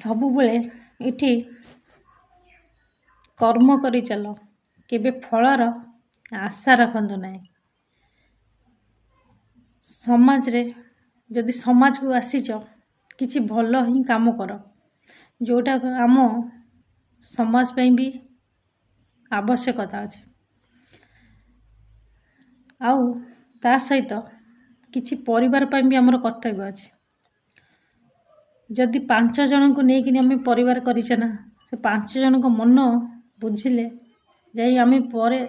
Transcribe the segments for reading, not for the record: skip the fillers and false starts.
ସବୁବେଳେ ଏଠି कर्म करी चल केबे फलर आशा रखंतु नहीं। समाज रे जदि समाज को आसीच किछि भल ही काम कर जोटा आम समाज पे भी आवश्यकता अच्छे। आउ ता सहित किछि परिवार पे भी आमर कर्तव्य अच्छे। जदि 5 जन को लेकिन आम परिवार करिछना से 5 जन को मन बुझिले जाई आम परे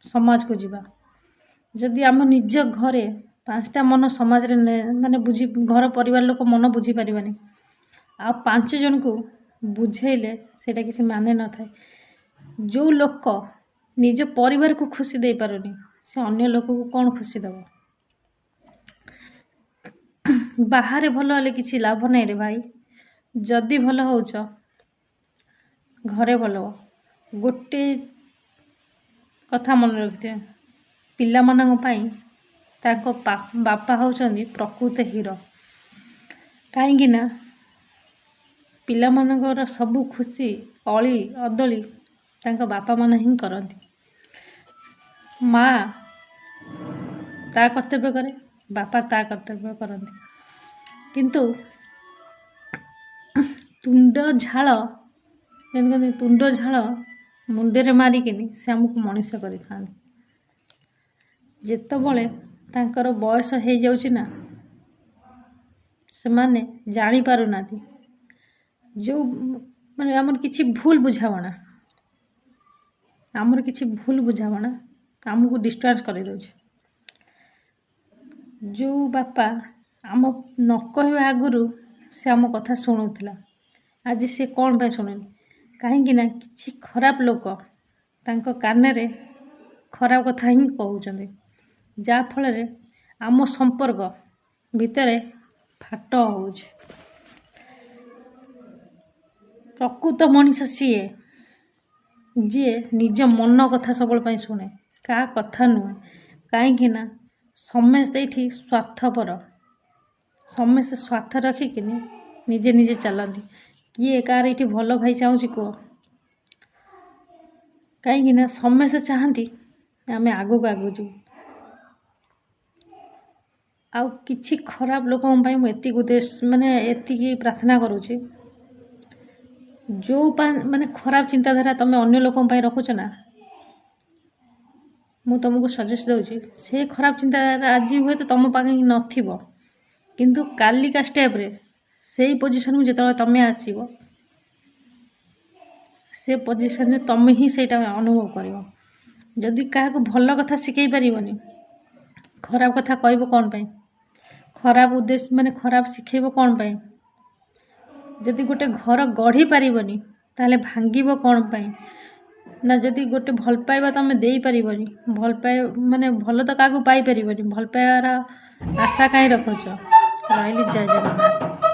समाज को जीवा। जदि आम निज घरे 5टा मन समाज रे माने बुझी घर परिवार लोक मन बुझी परिबानी आ 5 जन को बुझेले सेटा किसी माने न थाए। जो लोक निज परिवार को खुशी दे पारुनी से अन्य लोक को कौन खुशी दबो। बाहर भल हेले किसी लाभ नहीं रे भाई। जदि भल होउछ घरे भल हो। गोटे कथा मन रखिथे पिला मानन पई ताको बापा होउछंदी प्रकृत हीरो। काहेकि ना पिला मानकर सब खुशी अली अदली तांको बापा मन ही करंती। माँ ता कर्तव्य करे बापा ता कर्तव्य करंती। किंतु तुंड झाल तुंड झाल मुंडे मारिकिनी से आमको मनीष करि थांती। जेतबले तांकर बयस हो जाउची ना से माने जानी पारु नाती। जो माने हमर किछि भूल बुझावना आमको डिस्टर्ब कर दउछ। जो बापा आम न कहवा आगुरु से आम कथा शुणुला आज से कौन पे शुणुनी कहीं ना किछि खराब लोक तांको कान रे खराब कथा ही कहउचंदे जा फल रे आम संपर्क भितरे फाट होउछ। प्रकृत मनीष सीए जी निज मन कथा सब शुणे क्या कथा नुहे। कहीं ना समस्ते ये स्वार्थपर समस्ते स्वार्थ रखिकी निजे निजे चलती। किए कार ये भल भाई चाहूँ कह कहीं समस्ते चाहती आम आगू जो आउ किछि खराब लोक मुझे उद्देश्य माने एति प्रार्थना करुँची जो माने खराब चिंताधारा तुम अन्य लोक रखुच ना मु तुमको सजेस्ट दूची से खराब चिंताधारा आज हुए तो तुम पाखे नथिबो किंतु कालिका स्टेप रे से पोजिशन में जिते तुम आसब से पोजिशन में तुम ही सेटा अनुभव कर। जदि क्या भल कथा शिखई पारनी खराब कथा कहब कौन पाई खराब उद्देश्य माने खराब शिखेब कौन पाई। जदि गोटे घर गढ़ी पारनी ताले भांगिब कौन पाई ना। जदि गोटे भल पाइबा तुम दे पारनी भल पाइ माने भल तो क्या पाई पारनी भल पाइबार आशा कहीं रखुच। रही जय जगन्नाथ।